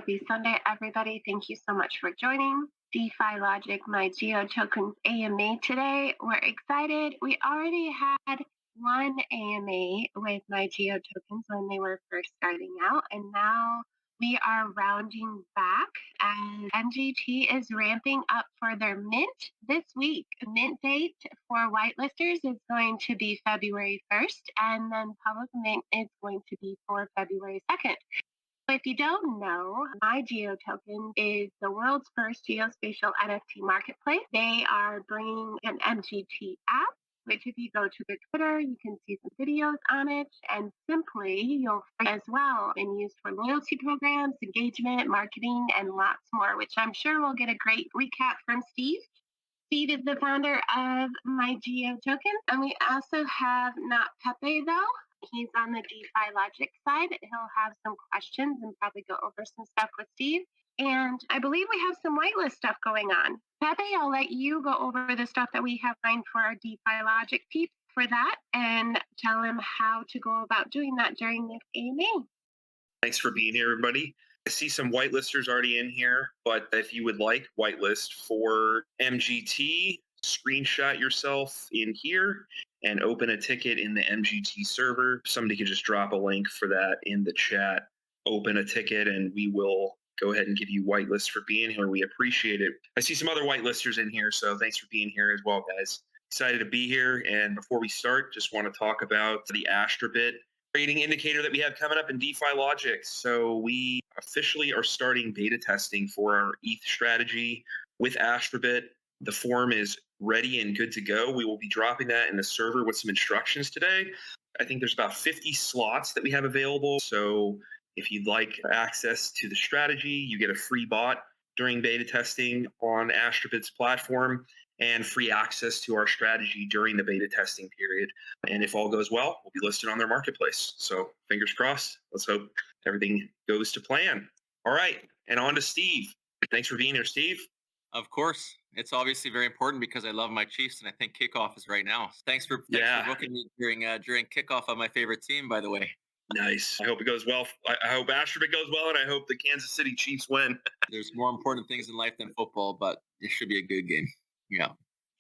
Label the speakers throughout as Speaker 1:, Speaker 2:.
Speaker 1: Happy Sunday, everybody. Thank you so much for joining DeFi-Logic, my GeoTokens AMA today. We're excited. We already had one AMA with my GeoTokens when they were first starting out, and now we are rounding back and MGT is ramping up for their mint this week. Mint date for whitelisters is going to be February 1st, and then public mint is going to be for February 2nd. If you don't know, MyGeoToken is the world's first geospatial NFT marketplace. They are bringing an MGT app, which if you go to their Twitter, you can see some videos on it. And simply, you'll find as well and used for loyalty programs, engagement, marketing, and lots more, which I'm sure we'll get a great recap from Steve. Steve is the founder of MyGeoToken. And we also have not Pepe, though. He's on the DeFi-Logic side. He'll have some questions and probably go over some stuff with Steve. And I believe we have some whitelist stuff going on. Pepe, I'll let you go over the stuff that we have lined for our DeFi-Logic peeps for that and tell him how to go about doing that during this AMA.
Speaker 2: Thanks for being here, everybody. I see some whitelisters already in here, but if you would like whitelist for MGT, screenshot yourself in here and open a ticket in the MGT server. Somebody could just drop a link for that in the chat. Open a ticket and we will go ahead and give you whitelist for being here. We appreciate it. I see some other whitelisters in here, so thanks for being here as well, guys. Excited to be here. And before we start, just want to talk about the Astrobit trading indicator that we have coming up in DeFi-Logic. So we officially are starting beta testing for our ETH strategy with Astrobit. The form is ready and good to go. We will be dropping that in the server with some instructions today. I think there's about 50 slots that we have available. So if you'd like access to the strategy, you get a free bot during beta testing on Astrobit's platform and free access to our strategy during the beta testing period. And if all goes well, we'll be listed on their marketplace. So fingers crossed. Let's hope everything goes to plan. All right. And on to Steve. Thanks for being here, Steve.
Speaker 3: Of course. It's obviously very important because I love my Chiefs and I think kickoff is right now. Thanks for booking me during kickoff on my favorite team, by the way.
Speaker 2: Nice. I hope it goes well. I hope Astrobit goes well, and I hope the Kansas City Chiefs win.
Speaker 3: There's more important things in life than football, but it should be a good game. Yeah.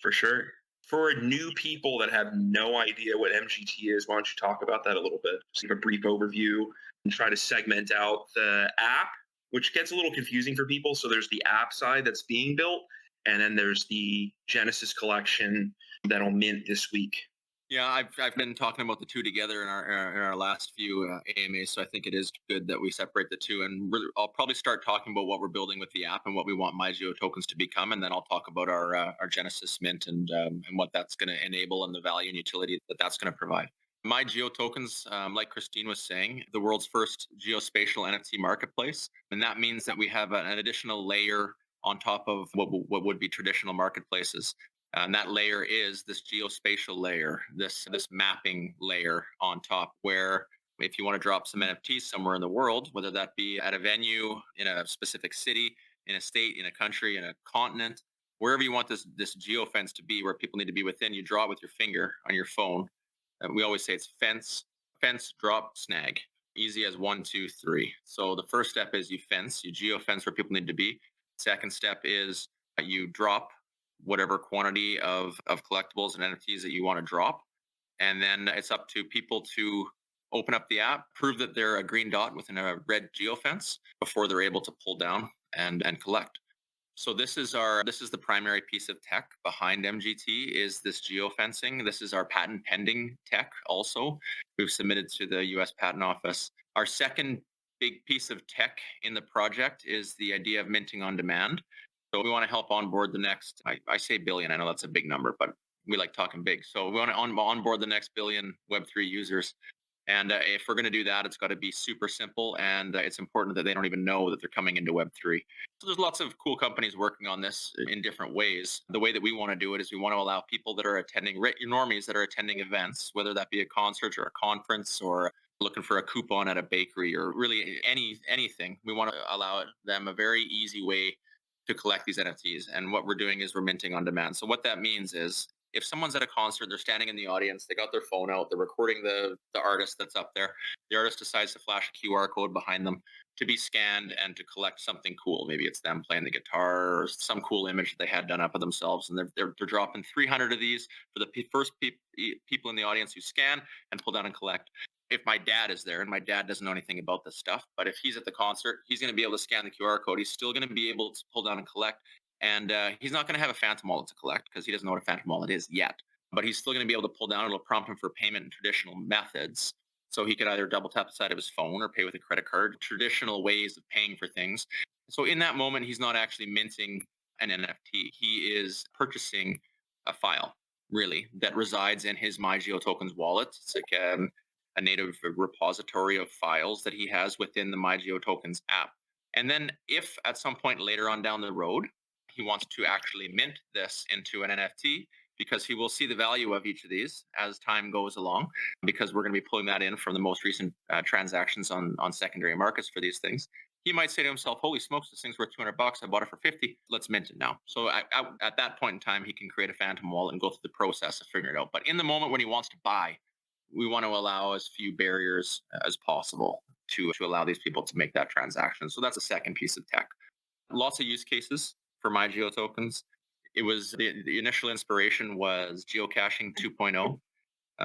Speaker 2: For sure. For new people that have no idea what MGT is, why don't you talk about that a little bit? Just give a brief overview and try to segment out the app, which gets a little confusing for people. So there's the app side that's being built, and then there's the Genesis collection that'll mint this week.
Speaker 3: Yeah, I've been talking about the two together in our last few AMAs, so I think it is good that we separate the two. And I'll probably start talking about what we're building with the app and what we want MyGeoTokens to become, and then I'll talk about our Genesis mint and what that's going to enable and the value and utility that that's going to provide. MyGeoTokens, like Christine was saying, the world's first geospatial NFT marketplace, and that means that we have an additional layer on top of what would be traditional marketplaces. And that layer is this geospatial layer, this mapping layer on top, where if you want to drop some NFTs somewhere in the world, whether that be at a venue, in a specific city, in a state, in a country, in a continent, wherever you want this geofence to be, where people need to be within, you draw it with your finger on your phone. We always say it's fence, drop, snag. Easy as 1, 2, 3. So the first step is you geofence where people need to be. Second step is you drop whatever quantity of collectibles and NFTs that you want to drop. And then it's up to people to open up the app, prove that they're a green dot within a red geofence before they're able to pull down and collect. So this is the primary piece of tech behind MGT is this geofencing. This is our patent pending tech also. We've submitted to the US Patent Office. Our second big piece of tech in the project is the idea of minting on demand. So we want to help onboard the next, I say billion, I know that's a big number, but we like talking big. So we want to onboard the next billion Web3 users. And if we're going to do that, it's got to be super simple. And it's important that they don't even know that they're coming into Web3. So there's lots of cool companies working on this in different ways. The way that we want to do it is we want to allow people that are attending, normies that are attending events, whether that be a concert or a conference or looking for a coupon at a bakery or really anything. We want to allow them a very easy way to collect these NFTs. And what we're doing is we're minting on demand. So what that means is if someone's at a concert, they're standing in the audience, they got their phone out, they're recording the artist that's up there. The artist decides to flash a QR code behind them to be scanned and to collect something cool. Maybe it's them playing the guitar or some cool image that they had done up of themselves. And they're dropping 300 of these for the first people in the audience who scan and pull down and collect. If my dad is there, and my dad doesn't know anything about this stuff, but if he's at the concert, he's going to be able to scan the QR code. He's still going to be able to pull down and collect. And he's not going to have a phantom wallet to collect because he doesn't know what a phantom wallet is yet. But he's still going to be able to pull down. It'll prompt him for payment in traditional methods. So he could either double tap the side of his phone or pay with a credit card, traditional ways of paying for things. So in that moment, he's not actually minting an NFT. He is purchasing a file, really, that resides in his MyGeoTokens wallet. It's like a native repository of files that he has within the MyGeoTokens app. And then if at some point later on down the road, he wants to actually mint this into an NFT, because he will see the value of each of these as time goes along, because we're going to be pulling that in from the most recent transactions on secondary markets for these things. He might say to himself, holy smokes, this thing's worth $200. I bought it for 50. Let's mint it now. So at that point in time, he can create a phantom wallet and go through the process of figuring it out. But in the moment when he wants to buy, we want to allow as few barriers as possible to allow these people to make that transaction. So that's a second piece of tech. Lots of use cases for MyGeoTokens. It was the initial inspiration was geocaching 2.0.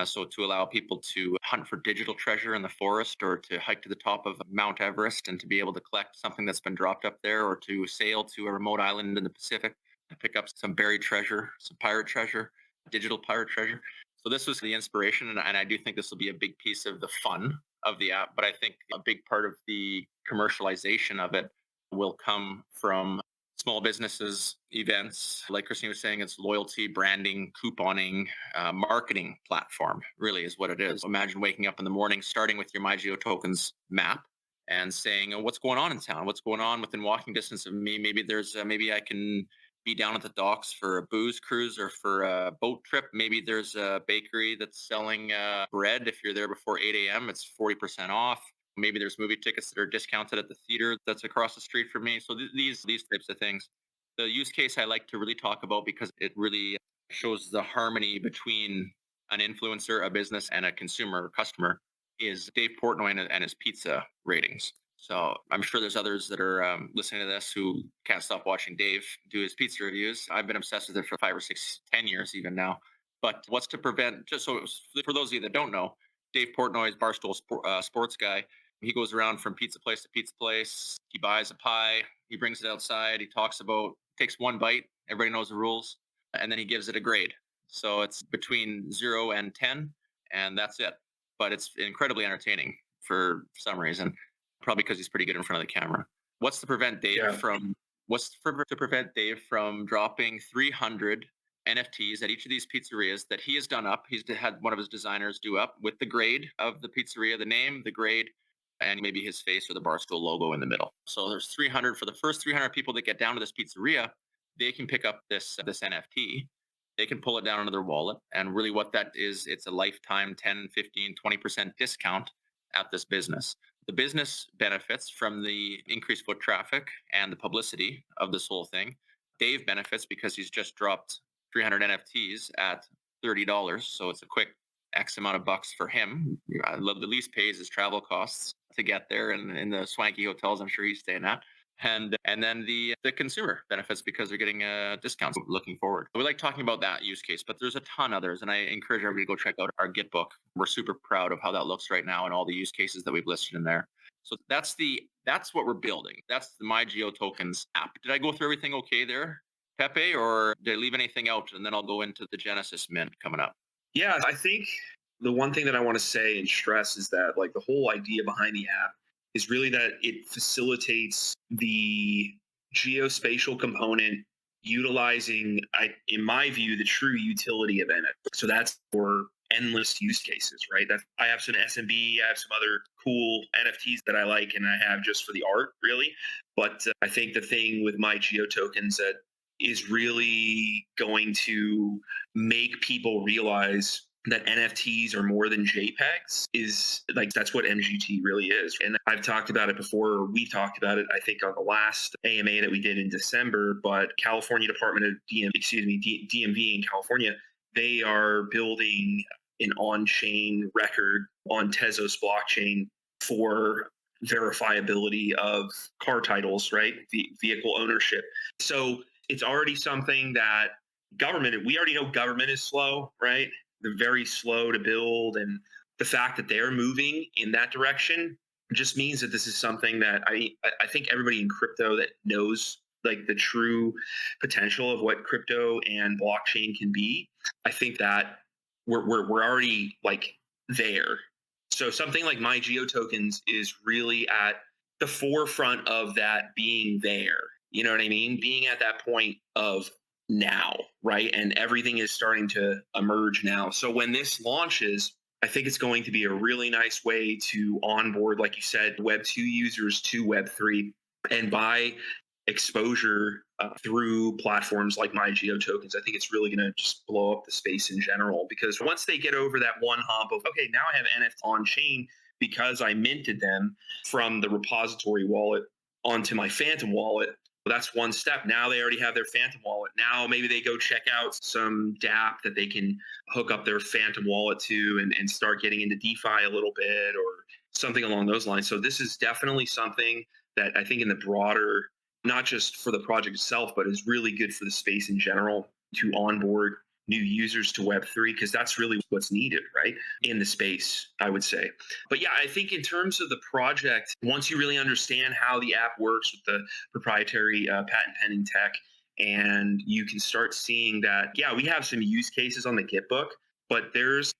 Speaker 3: So to allow people to hunt for digital treasure in the forest, or to hike to the top of Mount Everest and to be able to collect something that's been dropped up there, or to sail to a remote island in the Pacific and pick up some buried treasure, some pirate treasure, digital pirate treasure. So this was the inspiration, and I do think this will be a big piece of the fun of the app. But I think a big part of the commercialization of it will come from small businesses, events. Like Christine was saying, it's loyalty, branding, couponing, marketing platform, really is what it is. Imagine waking up in the morning, starting with your MyGeoTokens map and saying, oh, what's going on in town? What's going on within walking distance of me? Maybe there's, maybe I can be down at the docks for a booze cruise or for a boat trip. Maybe there's a bakery that's selling bread. If you're there before 8 a.m., it's 40% off. Maybe there's movie tickets that are discounted at the theater that's across the street from me. So these types of things. The use case I like to really talk about, because it really shows the harmony between an influencer, a business, and a consumer or customer, is Dave Portnoy and his pizza ratings. So I'm sure there's others that are listening to this who can't stop watching Dave do his pizza reviews. I've been obsessed with it for 5 or 6, 10 years even now. But what's to prevent, just so for those of you that don't know, Dave Portnoy is Barstool sports guy. He goes around from pizza place to pizza place. He buys a pie. He brings it outside. He talks about, takes one bite. Everybody knows the rules. And then he gives it a grade. So it's between 0 and 10, and that's it. But it's incredibly entertaining for some reason, probably because he's pretty good in front of the camera. What's to prevent Dave from dropping 300 NFTs at each of these pizzerias that he has done up? He's had one of his designers do up with the grade of the pizzeria, the name, the grade, and maybe his face or the Barstool logo in the middle. So there's 300 for the first 300 people that get down to this pizzeria. They can pick up this NFT. They can pull it down into their wallet. And really what that is, it's a lifetime 10, 15, 20% discount at this business. The business benefits from the increased foot traffic and the publicity of this whole thing. Dave benefits because he's just dropped 300 NFTs at $30. So it's a quick X amount of bucks for him. The least pays his travel costs to get there, and in the swanky hotels I'm sure he's staying at. And then the consumer benefits because they're getting discounts looking forward. We like talking about that use case, but there's a ton others, and I encourage everybody to go check out our Git book. We're super proud of how that looks right now and all the use cases that we've listed in there. So that's what we're building. That's the MyGeoTokens app. Did I go through everything okay there, Pepe, or did I leave anything out? And then I'll go into the Genesis Mint coming up.
Speaker 2: Yeah, I think the one thing that I want to say and stress is that, like, the whole idea behind the app is really that it facilitates the geospatial component, utilizing, in my view, the true utility of NFT. So that's for endless use cases, right? I have some SMB, I have some other cool NFTs that I like, and I have just for the art, really. But I think the thing with MyGeoTokens that is really going to make people realize that NFTs are more than JPEGs is, like, that's what MGT really is. And I've talked about it before. We talked about it, I think, on the last AMA that we did in December, but California Department of DMV in California they are building an on-chain record on Tezos blockchain for verifiability of car titles, right? Vehicle ownership. So it's already something that we already know government is slow, right? They're very slow to build. And the fact that they're moving in that direction just means that this is something that I think everybody in crypto that knows like the true potential of what crypto and blockchain can be, I think that we're already like there. So something like MyGeoTokens is really at the forefront of that being there. You know what I mean? Being at that point of now, right? And everything is starting to emerge now. So when this launches, I think it's going to be a really nice way to onboard, like you said, Web 2 users to Web 3 and buy exposure through platforms like MyGeoTokens. I think it's really going to just blow up the space in general, because once they get over that one hump of, okay, now I have NFTs on chain because I minted them from the repository wallet onto my Phantom wallet. That's one step. Now they already have their Phantom wallet. Now maybe they go check out some dApp that they can hook up their Phantom wallet to and start getting into DeFi a little bit or something along those lines. So this is definitely something that I think in the broader, not just for the project itself, but is really good for the space in general to onboard new users to Web3, because that's really what's needed, right, in the space, I would say. But yeah, I think in terms of the project, once you really understand how the app works with the proprietary patent pending tech, and you can start seeing that, yeah, we have some use cases on the Git book, but there's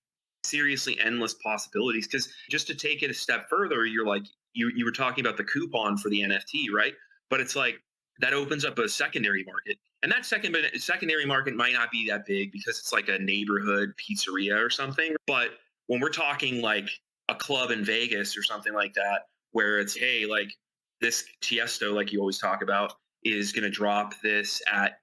Speaker 2: seriously endless possibilities. Because just to take it a step further, you're like, you were talking about the coupon for the NFT, right? But it's like that opens up a secondary market. And that secondary market might not be that big because it's like a neighborhood pizzeria or something. But when we're talking like a club in Vegas or something like that, where it's, hey, like this Tiesto, like you always talk about, is going to drop this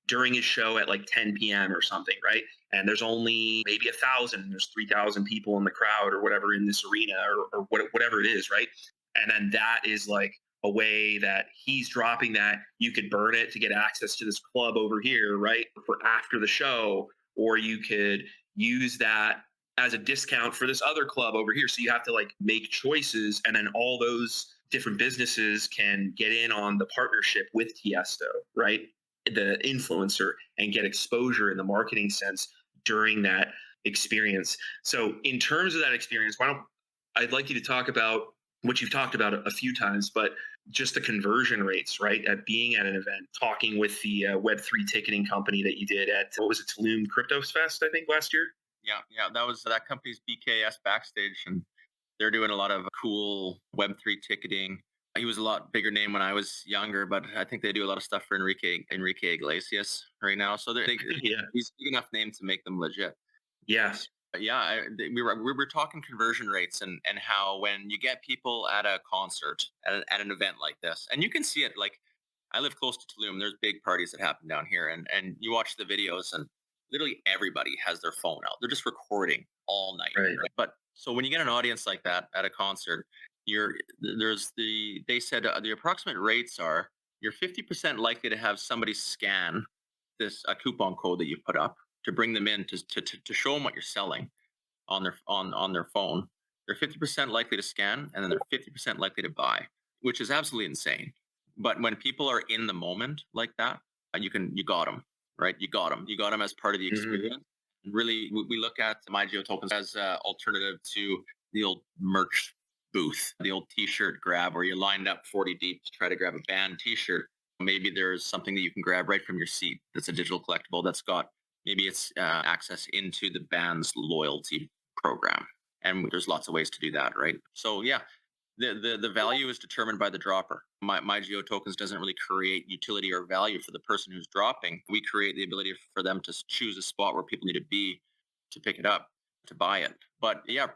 Speaker 2: during his show at like 10 p.m. or something, right? And there's only maybe 1,000, and there's 3,000 people in the crowd or whatever in this arena or whatever it is, right? And then that is like a way that he's dropping that. You could burn it to get access to this club over here, right, for after the show, or you could use that as a discount for this other club over here. So you have to like make choices, and then all those different businesses can get in on the partnership with Tiesto, right, the influencer, and get exposure in the marketing sense during that experience. So in terms of that experience, I'd like you to talk about what you've talked about a few times, but just the conversion rates, right? At being at an event, talking with the Web3 ticketing company that you did at, what was it, Tulum Crypto Fest, I think, last year?
Speaker 3: Yeah, that company's BKS Backstage, and they're doing a lot of cool Web3 ticketing. He was a lot bigger name when I was younger, but I think they do a lot of stuff for Enrique Iglesias right now. So
Speaker 2: Yeah.
Speaker 3: he's a big enough name to make them legit.
Speaker 2: Yes.
Speaker 3: Yeah, we were talking conversion rates and how when you get people at a concert at an event like this, and you can see it. Like, I live close to Tulum. There's big parties that happen down here, and you watch the videos, and literally everybody has their phone out. They're just recording all night.
Speaker 2: Right.
Speaker 3: But so when you get an audience like that at a concert, they said the approximate rates are you're 50% likely to have somebody scan a coupon code that you put up to bring them in to show them what you're selling on their phone. They're 50% likely to scan, and then they're 50% likely to buy, which is absolutely insane. But when people are in the moment like that, you got them, right? You got them as part of the experience. Mm-hmm. Really, we look at MyGeoTokens as an alternative to the old merch booth, the old T-shirt grab, where you're lined up 40 deep to try to grab a band T-shirt. Maybe there's something that you can grab right from your seat that's a digital collectible that's got maybe it's access into the band's loyalty program. And there's lots of ways to do that, right? So yeah, the value is determined by the dropper. MyGeoTokens doesn't really create utility or value for the person who's dropping. We create the ability for them to choose a spot where people need to be to pick it up, to buy it. But yeah,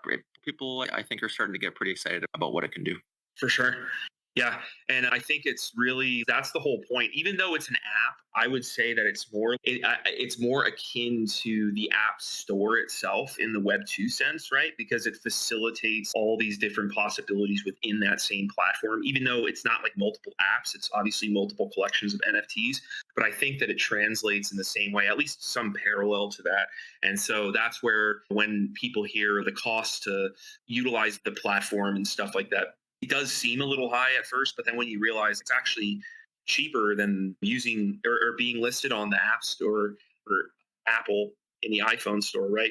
Speaker 3: people, I think, are starting to get pretty excited about what it can do.
Speaker 2: For sure. Yeah, and I think that's the whole point. Even though it's an app, I would say that it's more akin to the app store itself in the Web 2 sense, right? Because it facilitates all these different possibilities within that same platform. Even though it's not like multiple apps, it's obviously multiple collections of NFTs. But I think that it translates in the same way, at least some parallel to that. And so that's where when people hear the cost to utilize the platform and stuff like that, it does seem a little high at first, but then when you realize it's actually cheaper than using or being listed on the App Store or Apple in the iPhone store, right?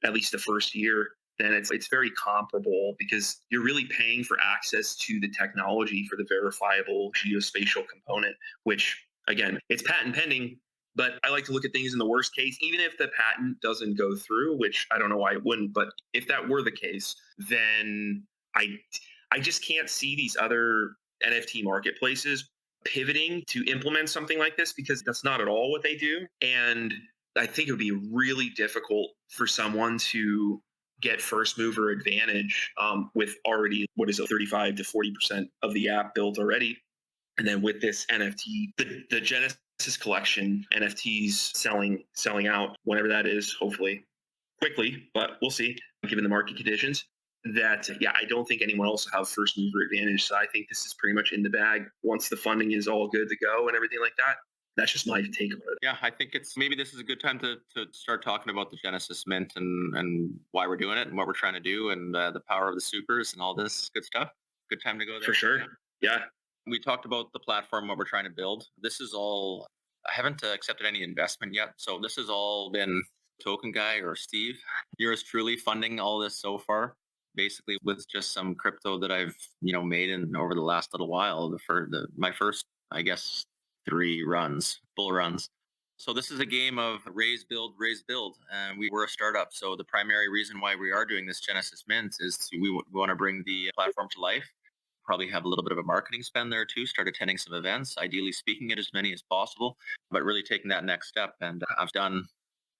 Speaker 2: At least the first year, then it's very comparable because you're really paying for access to the technology for the verifiable geospatial component, which again, it's patent pending. But I like to look at things in the worst case, even if the patent doesn't go through, which I don't know why it wouldn't. But if that were the case, then I I just can't see these other NFT marketplaces pivoting to implement something like this because that's not at all what they do. And I think it would be really difficult for someone to get first mover advantage with already what is it, 35 to 40% of the app built already. And then with this NFT, the Genesis collection NFTs selling out whenever that is, hopefully quickly, but we'll see given the market conditions. That yeah, I don't think anyone else will have first mover advantage. So I think this is pretty much in the bag once the funding is all good to go and everything like that. That's just my take on it.
Speaker 3: Yeah, I think it's maybe this is a good time to start talking about the Genesis Mint and why we're doing it and what we're trying to do and the power of the supers and all this good stuff. Good time to go there.
Speaker 2: For sure. Yeah.
Speaker 3: We talked about the platform, what we're trying to build. This is all, I haven't accepted any investment yet. So this has all been Token Guy or Steve, yours truly funding all this so far, basically with just some crypto that I've, made in over the last little while for my first, I guess, 3 runs, bull runs. So this is a game of raise, build, and we were a startup. So the primary reason why we are doing this Genesis Mint is we want to bring the platform to life. Probably have a little bit of a marketing spend there too. Start attending some events, ideally speaking at as many as possible, but really taking that next step. And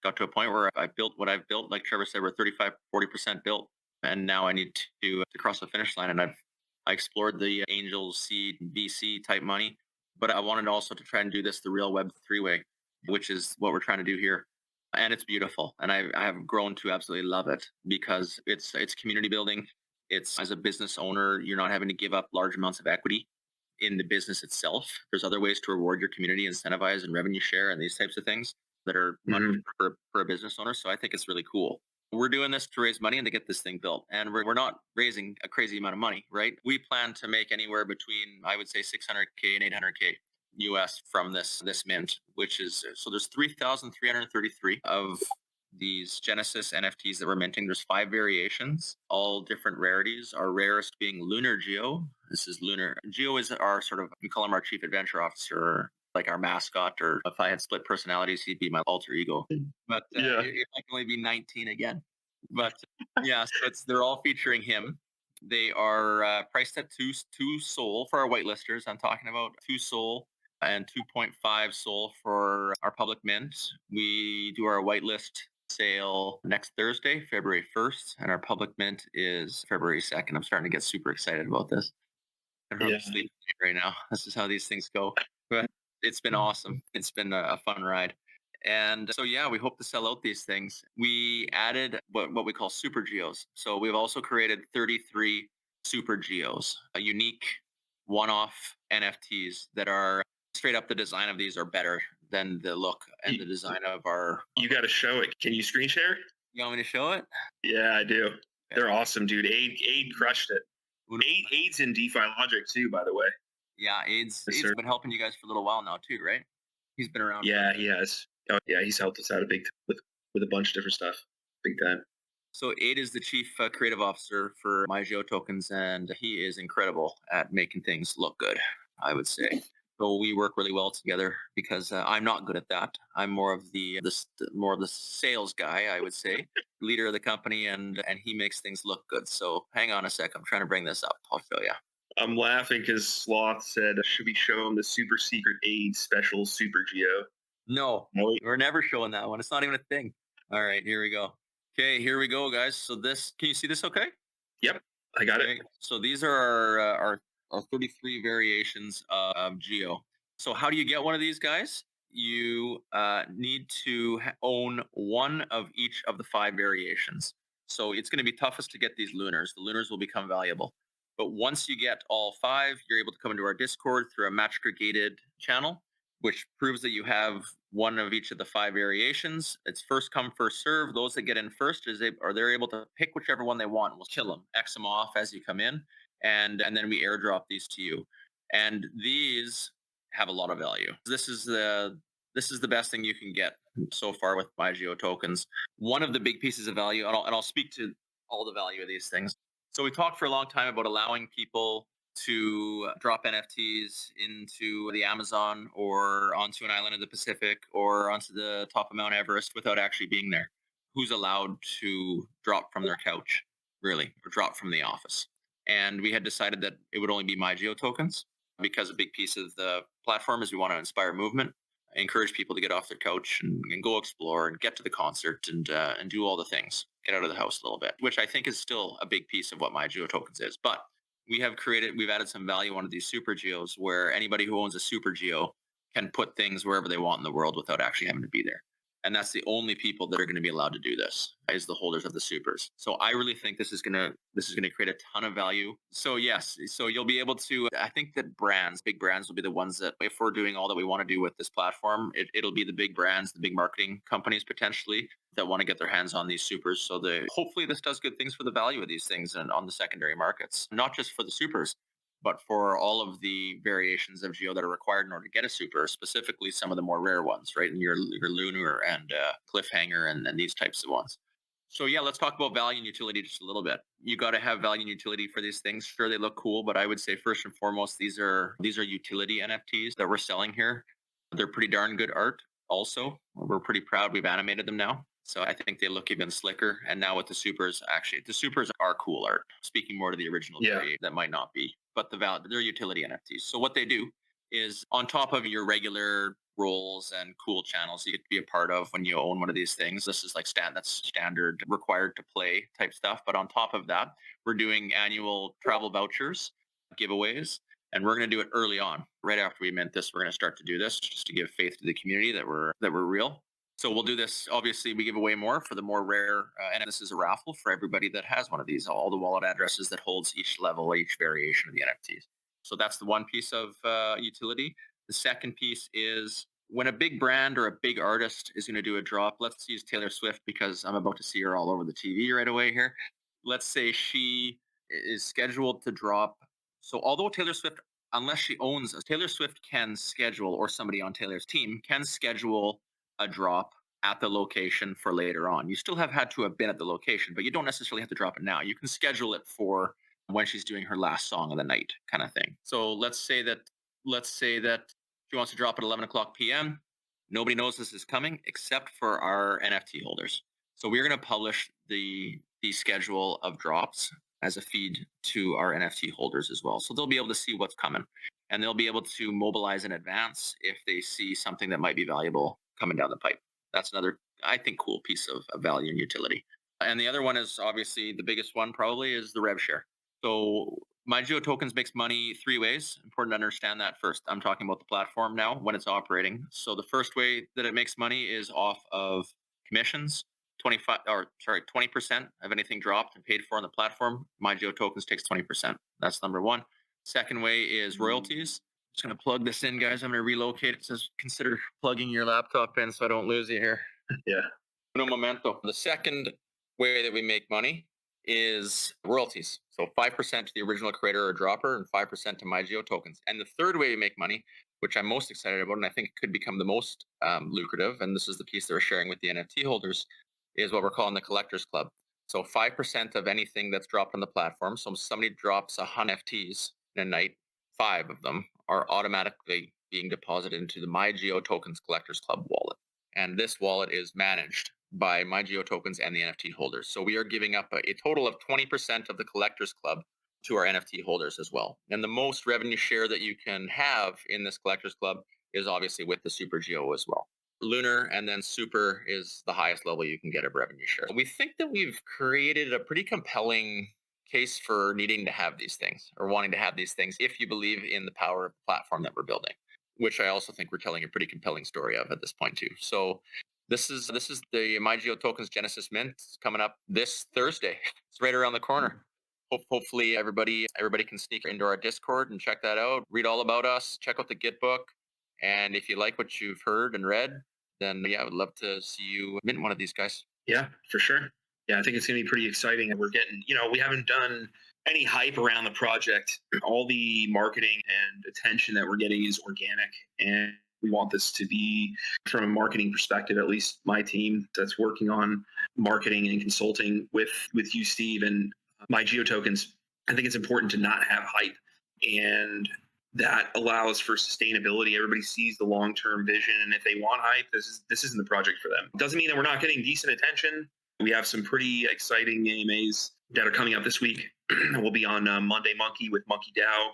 Speaker 3: got to a point where I built what I've built. Like Trevor said, we're 35, 40% built, and now I need to cross the finish line. And I explored the angel seed VC type money, but I wanted also to try and do this the real Web3 way, which is what we're trying to do here. And it's beautiful, and I have grown to absolutely love it because it's community building. It's as a business owner, you're not having to give up large amounts of equity in the business itself. There's other ways to reward your community, incentivize and revenue share and these types of things that are money for a business owner. So I think it's really cool. We're doing this to raise money and to get this thing built. And we're not raising a crazy amount of money, right? We plan to make anywhere between, I would say, 600K and 800K US from this mint, which is, so there's 3,333 of these Genesis NFTs that we're minting. There's 5 variations, all different rarities. Our rarest being Lunar Geo. This is Lunar. Geo is our sort of, we call him our chief adventure officer, like our mascot, or if I had split personalities, he'd be my alter ego. But
Speaker 2: Yeah.
Speaker 3: it might only be 19 again. But yeah, so they're all featuring him. They are priced at two SOL for our whitelisters. I'm talking about 2 SOL and 2.5 SOL for our public mint. We do our whitelist sale next Thursday, February 1st, and our public mint is February 2nd. I'm starting to get super excited about this. I'm hardly sleeping right now. This is how these things go. But it's been awesome. It's been a fun ride. And so, yeah, we hope to sell out these things. We added what we call super geos. So we've also created 33 super geos, a unique one-off NFTs that are straight up, the design of these are better than the look and the design of our.
Speaker 2: You got to show it. Can you screen share?
Speaker 3: You want me to show it?
Speaker 2: Yeah, I do. Okay. They're awesome, dude. Aid crushed it. Aid's in DeFi-Logic too, by the way.
Speaker 3: Yeah, Aid's been helping you guys for a little while now too, right? He's been around.
Speaker 2: Yeah, he has. Oh, yeah, he's helped us out a big with a bunch of different stuff, big time.
Speaker 3: So Aid is the chief creative officer for MyGeoTokens, and he is incredible at making things look good, I would say. So we work really well together because I'm not good at that. I'm more of the sales guy, I would say, leader of the company, and he makes things look good. So hang on a sec, I'm trying to bring this up. I'll show you.
Speaker 2: I'm laughing because Sloth said, should we show him the super secret Aid special super geo?
Speaker 3: No, we're never showing that one. It's not even a thing. All right, here we go. Okay, here we go, guys. So can you see this okay?
Speaker 2: Yep, I got it.
Speaker 3: So these are our or 33 variations of Geo. So how do you get one of these guys? You need to own one of each of the 5 variations. So it's going to be toughest to get these lunars. The lunars will become valuable. But once you get all 5, you're able to come into our Discord through a match gated channel, which proves that you have one of each of the 5 variations. It's first come, first serve. Those that get in first they're able to pick whichever one they want. We'll kill them, X them off as you come in, and then we airdrop these to you. And these have a lot of value. This is the best thing you can get so far with MyGeoTokens. One of the big pieces of value, and I'll speak to all the value of these things. So we talked for a long time about allowing people to drop NFTs into the Amazon or onto an island in the Pacific or onto the top of Mount Everest without actually being there. Who's allowed to drop from their couch, really, or drop from the office? And we had decided that it would only be MyGeoTokens because a big piece of the platform is we want to inspire movement, encourage people to get off their couch and go explore and get to the concert and do all the things, get out of the house a little bit, which I think is still a big piece of what MyGeoTokens is. But we've added some value onto these super geos where anybody who owns a super geo can put things wherever they want in the world without actually having to be there. And that's the only people that are going to be allowed to do this is the holders of the supers. So I really think this is going to create a ton of value. So yes, so you'll be able to, I think that big brands will be the ones that, if we're doing all that we want to do with this platform, it'll be the big brands, the big marketing companies potentially that want to get their hands on these supers. So hopefully this does good things for the value of these things and on the secondary markets, not just for the supers, but for all of the variations of Geo that are required in order to get a super, specifically some of the more rare ones, right? And your Lunar and Cliffhanger and these types of ones. So yeah, let's talk about value and utility just a little bit. You got to have value and utility for these things. Sure, they look cool, but I would say first and foremost, these are utility NFTs that we're selling here. They're pretty darn good art. Also, we're pretty proud we've animated them now. So I think they look even slicker. And now with the supers, actually, the supers are cool art. Speaking more to the original create, that might not be, but they're utility NFTs. So what they do is on top of your regular roles and cool channels you get to be a part of when you own one of these things. This is like that's standard required to play type stuff. But on top of that, we're doing annual travel vouchers, giveaways, and we're going to do it early on. Right after we mint this, we're going to start to do this just to give faith to the community that we're real. So we'll do this. Obviously, we give away more for the more rare, and this is a raffle for everybody that has one of these. All the wallet addresses that holds each level, each variation of the NFTs. So that's the one piece of utility. The second piece is when a big brand or a big artist is going to do a drop. Let's use Taylor Swift because I'm about to see her all over the TV right away here. Let's say she is scheduled to drop. So although Taylor Swift, unless she owns, Taylor Swift can schedule, or somebody on Taylor's team can schedule a drop at the location for later on. You still have had to have been at the location, but you don't necessarily have to drop it now. You can schedule it for when she's doing her last song of the night kind of thing. So let's say that she wants to drop at 11 o'clock p.m. Nobody knows this is coming except for our NFT holders. So we're going to publish the schedule of drops as a feed to our NFT holders as well. So they'll be able to see what's coming, and they'll be able to mobilize in advance if they see something that might be valuable coming down the pipe. That's another, I think, cool piece of value and utility. And the other one is obviously the biggest one probably is the rev share. So MyGeoTokens makes money 3 ways. Important to understand that first. I'm talking about the platform now when it's operating. So the first way that it makes money is off of commissions. 20% of anything dropped and paid for on the platform, MyGeoTokens takes 20%. That's number one. Second way is royalties. Just going to plug this in, guys. I'm going to relocate it. It says consider plugging your laptop in so I don't lose you here.
Speaker 2: Yeah.
Speaker 3: No momento. The second way that we make money is royalties. So 5% to the original creator or dropper and 5% to MyGeoTokens. And the third way we make money, which I'm most excited about, and I think it could become the most lucrative, and this is the piece that we're sharing with the NFT holders, is what we're calling the Collectors Club. So 5% of anything that's dropped on the platform. So if somebody drops 100 NFTs in a night, 5 of them are automatically being deposited into the MyGeoTokens Collectors Club wallet. And this wallet is managed by MyGeoTokens and the NFT holders. So we are giving up a total of 20% of the Collectors Club to our NFT holders as well. And the most revenue share that you can have in this Collectors Club is obviously with the Super Geo as well. Lunar and then Super is the highest level you can get of revenue share. We think that we've created a pretty compelling case for needing to have these things or wanting to have these things if you believe in the power of the platform that we're building, which I also think we're telling a pretty compelling story of at this point too. So this is the MyGeoTokens Genesis Mint. It's coming up this Thursday. It's right around the corner. Hopefully everybody can sneak into our Discord and check that out. Read all about us. Check out the Git book. And if you like what you've heard and read, then yeah, I would love to see you mint one of these guys.
Speaker 2: Yeah, for sure. Yeah, I think it's going to be pretty exciting. And we're getting, we haven't done any hype around the project. All the marketing and attention that we're getting is organic. And we want this to be, from a marketing perspective, at least my team that's working on marketing and consulting with you, Steve, and MyGeoTokens. I think it's important to not have hype. And that allows for sustainability. Everybody sees the long-term vision, and if they want hype, this isn't the project for them. It doesn't mean that we're not getting decent attention. We have some pretty exciting AMAs that are coming up this week. We'll be on Monday Monkey with Monkey DAO.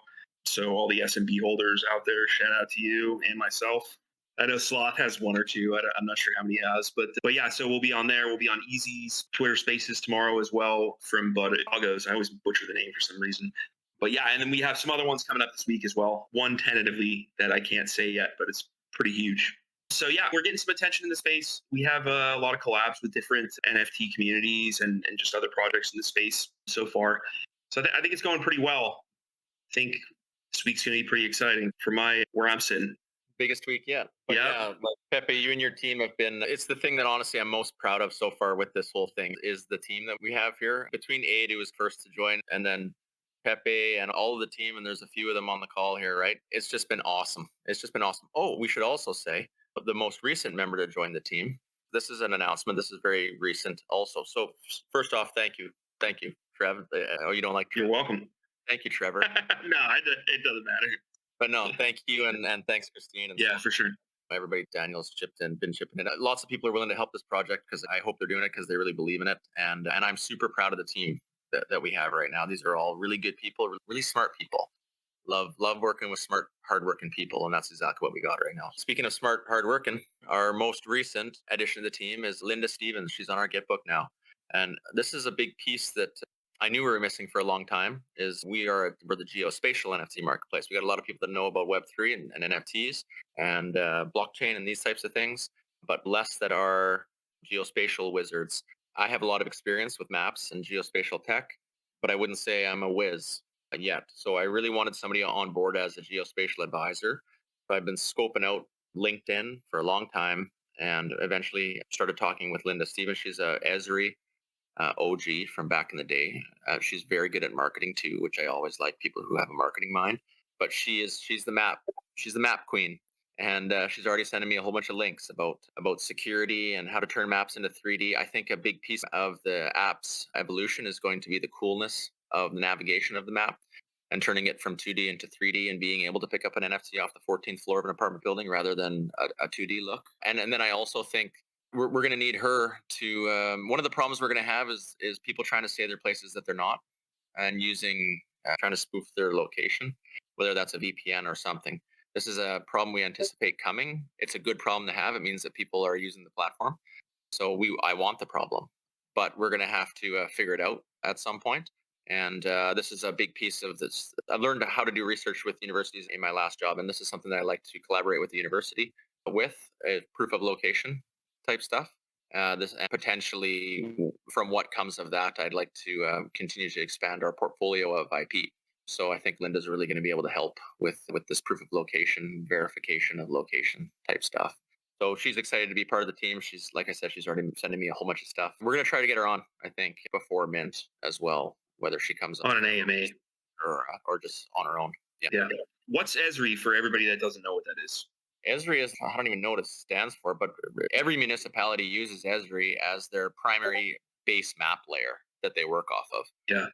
Speaker 2: So all the SMB holders out there, shout out to you and myself. I know Sloth has one or two. I'm not sure how many he has, but yeah. So we'll be on there. We'll be on Easy's Twitter Spaces tomorrow as well from Bud Augos. I always butcher the name for some reason. But yeah, and then we have some other ones coming up this week as well. One tentatively that I can't say yet, but it's pretty huge. So yeah, we're getting some attention in the space. We have a lot of collabs with different NFT communities and just other projects in the space so far. So I think it's going pretty well. I think this week's going to be pretty exciting for where I'm sitting.
Speaker 3: Biggest week yet. But yeah, like Pepe, you and your team have been, it's the thing that honestly I'm most proud of so far with this whole thing is the team that we have here. Between Aid, who was first to join, and then Pepe and all of the team, and there's a few of them on the call here, right? It's just been awesome. It's just been awesome. Oh, we should also say the most recent member to join the team. This is an announcement. This is very recent also. So first off, thank you, Trev. Oh, you don't like Trev?
Speaker 2: You're welcome.
Speaker 3: Thank you, Trevor.
Speaker 2: No, it doesn't matter.
Speaker 3: But no, thank you, and thanks, Christine. And
Speaker 2: yeah, for sure.
Speaker 3: Everybody, Daniel's been chipping in. Lots of people are willing to help this project because I hope they're doing it because they really believe in it. And I'm super proud of the team that we have right now. These are all really good people, really smart people. Love working with smart, hardworking people, and that's exactly what we got right now. Speaking of smart, hardworking, our most recent addition to the team is Linda Stevens. She's on our Git book now, and this is a big piece that I knew we were missing for a long time. We're the geospatial NFT marketplace. We got a lot of people that know about Web3 and NFTs and blockchain and these types of things, but less that are geospatial wizards. I have a lot of experience with maps and geospatial tech, but I wouldn't say I'm a whiz yet. So I really wanted somebody on board as a geospatial advisor. So I've been scoping out LinkedIn for a long time and eventually started talking with Linda Stevens. She's a Esri OG from back in the day. She's very good at marketing too, which I always like people who have a marketing mind. But she's the map queen. And she's already sending me a whole bunch of links about security and how to turn maps into 3D. I think a big piece of the app's evolution is going to be the coolness of the navigation of the map and turning it from 2D into 3D and being able to pick up an NFT off the 14th floor of an apartment building rather than a 2D look. And then I also think we're going to need her to, one of the problems we're going to have is people trying to say they're places that they're not and trying to spoof their location, whether that's a VPN or something. This is a problem we anticipate coming. It's a good problem to have. It means that people are using the platform. So I want the problem, but we're going to have to figure it out at some point. And this is a big piece of this. I learned how to do research with universities in my last job, and this is something that I like to collaborate with the university with, a proof of location type stuff. This and potentially, from what comes of that, I'd like to continue to expand our portfolio of IP. So I think Linda's really going to be able to help with this proof of location, verification of location type stuff. So she's excited to be part of the team. She's, like I said, she's already sending me a whole bunch of stuff. We're going to try to get her on, I think, before Mint as well, whether she comes
Speaker 2: on an AMA
Speaker 3: or just on her own.
Speaker 2: Yeah. What's Esri for everybody that doesn't know what that is?
Speaker 3: Esri is, I don't even know what it stands for, but every municipality uses Esri as their primary base map layer that they work off of.
Speaker 2: Yeah.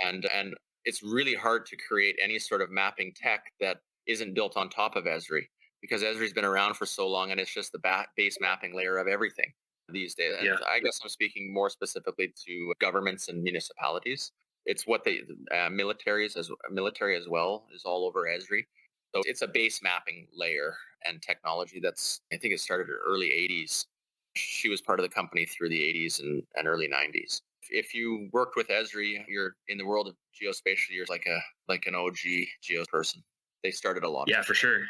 Speaker 3: And it's really hard to create any sort of mapping tech that isn't built on top of Esri, because Esri's been around for so long and it's just the base mapping layer of everything these days. And I guess I'm speaking more specifically to governments and municipalities. It's what military as well is all over Esri. So it's a base mapping layer and technology that's, I think it started in the early 80s. She was part of the company through the 80s and early 90s. if you worked with Esri, you're in the world of geospatial. You're like an OG geo person. They started a lot.
Speaker 2: Yeah, for sure.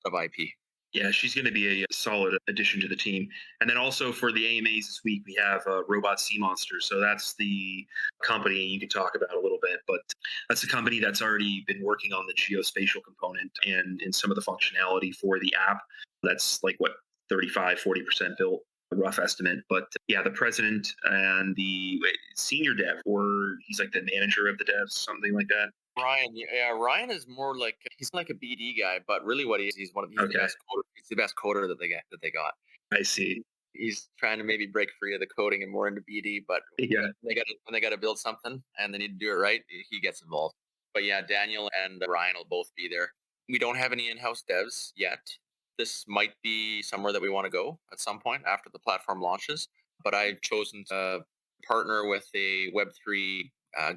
Speaker 3: Of IP.
Speaker 2: Yeah, she's going to be a solid addition to the team. And then also for the AMAs this week, we have Robot Sea Monster. So that's the company you can talk about a little bit, but that's a company that's already been working on the geospatial component and in some of the functionality for the app. That's like what, 40% built, a rough estimate. But yeah, the president and the senior dev, or he's like the manager of the devs, something like that.
Speaker 3: Ryan is more like he's like a BD guy, but really what he's the best coder. He's the best coder that they got.
Speaker 2: I see.
Speaker 3: He's trying to maybe break free of the coding and more into BD, but
Speaker 2: yeah,
Speaker 3: when they got to build something and they need to do it right, he gets involved. But yeah, Daniel and Ryan will both be there. We don't have any in-house devs yet. This might be somewhere that we want to go at some point after the platform launches. But I've chosen to partner with a Web3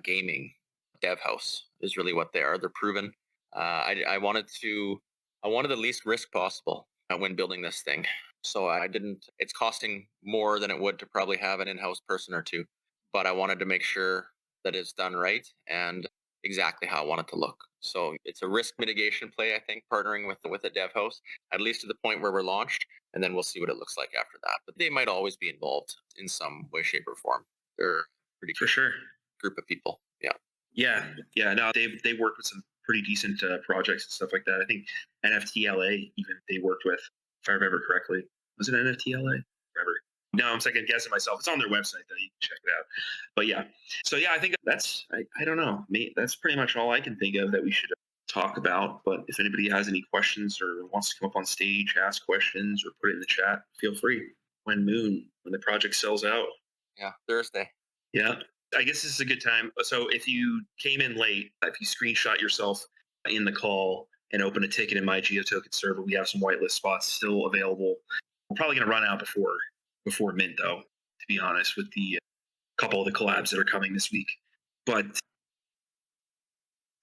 Speaker 3: gaming dev house is really what they are. They're proven. I wanted the least risk possible when building this thing. So I didn't, it's costing more than it would to probably have an in-house person or two, but I wanted to make sure that it's done right and exactly how I want it to look. So it's a risk mitigation play, I think, partnering with a dev house, at least to the point where we're launched, and then we'll see what it looks like after that. But they might always be involved in some way, shape, or form. They're pretty good.
Speaker 2: For sure.
Speaker 3: Group of people.
Speaker 2: Yeah. No, they worked with some pretty decent projects and stuff like that. I think NFT LA even they worked with, if I remember correctly. Was it NFT LA? Remember? No, I'm second guessing myself. It's on their website though. You can check it out. But yeah, so yeah, I think that's I don't know. That's pretty much all I can think of that we should talk about. But if anybody has any questions or wants to come up on stage, ask questions, or put it in the chat, feel free. When the project sells out.
Speaker 3: Yeah, Thursday.
Speaker 2: Yeah. I guess this is a good time. So if you came in late, if you screenshot yourself in the call and open a ticket in MyGeoTokens server, we have some whitelist spots still available. We're probably going to run out before mint, though, to be honest, with the couple of the collabs that are coming this week. But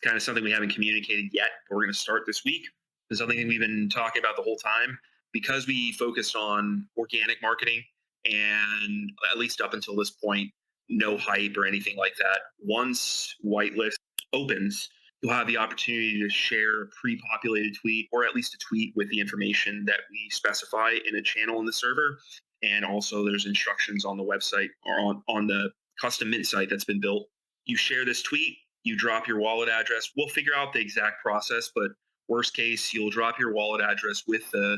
Speaker 2: kind of something we haven't communicated yet, but we're going to start this week. It's something we've been talking about the whole time because we focused on organic marketing, and at least up until this point, no hype or anything like that. Once Whitelist opens, you'll have the opportunity to share a pre-populated tweet, or at least a tweet with the information that we specify in a channel in the server. And also there's instructions on the website or on the custom mint site that's been built. You share this tweet, you drop your wallet address. We'll figure out the exact process, but worst case, you'll drop your wallet address with the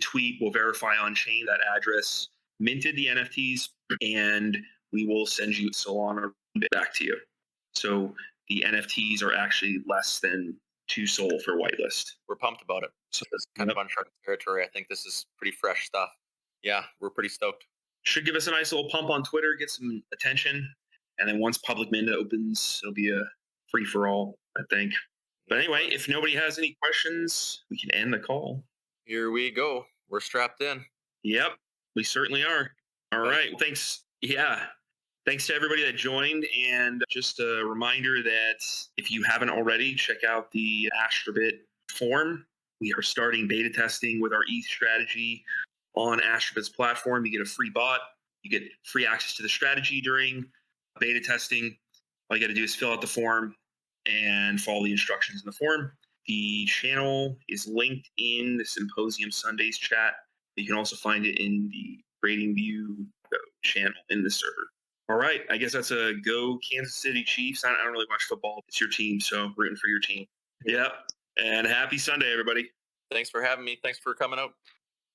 Speaker 2: tweet. We'll verify on chain that address minted the NFTs, and we will send you Solana back to you. So the NFTs are actually less than 2 SOL for whitelist.
Speaker 3: We're pumped about it. So this is kind of uncharted territory. I think this is pretty fresh stuff. Yeah, we're pretty stoked.
Speaker 2: Should give us a nice little pump on Twitter, get some attention. And then once public mint opens, it'll be a free for all, I think. But anyway, if nobody has any questions, we can end the call.
Speaker 3: Here we go. We're strapped in.
Speaker 2: Yep, we certainly are. All right. Thanks. Yeah. Thanks to everybody that joined. And just a reminder that if you haven't already, check out the Astrobit form. We are starting beta testing with our ETH strategy on Astrobit's platform. You get a free bot. You get free access to the strategy during beta testing. All you got to do is fill out the form and follow the instructions in the form. The channel is linked in the Symposium Sundays chat. You can also find it in the Grading View channel in the server. All right, I guess that's a go Kansas City Chiefs. I don't really watch football. It's your team, so rooting for your team. Yeah, and happy Sunday, everybody.
Speaker 3: Thanks for having me. Thanks for coming out.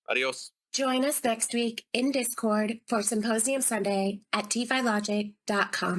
Speaker 3: Adios.
Speaker 1: Join us next week in Discord for Symposium Sunday at DeFi-Logic.com.